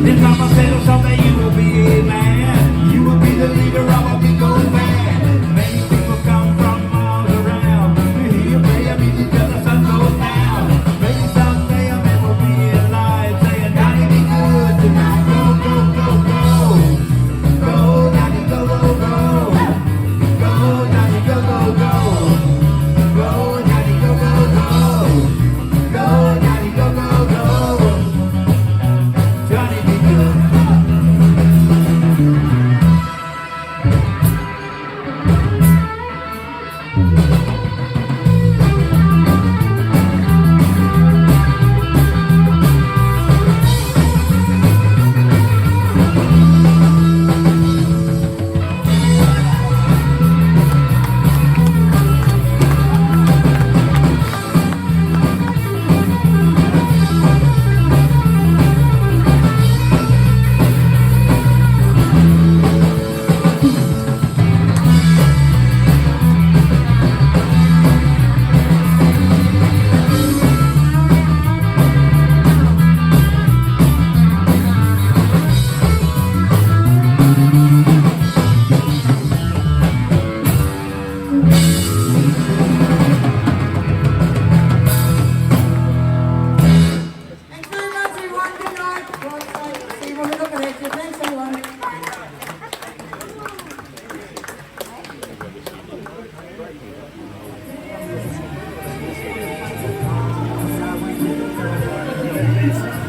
This mama said someday you will be a man. You will be the leader of a big old band. Many people come from miles around to hear you play and meet each other, sun goes down. Maybe someday a man will be alive saying, Daddy, be good tonight. Go, go, go, go. Go, Daddy, go, go, go. Go, Daddy, go, go, go. Go, Daddy, go, go, go. Go, Daddy, go, go, go. Johnny, be good. Thanks very much, everyone. Good night. See you when we look at it. Thanks, everyone. Thank you.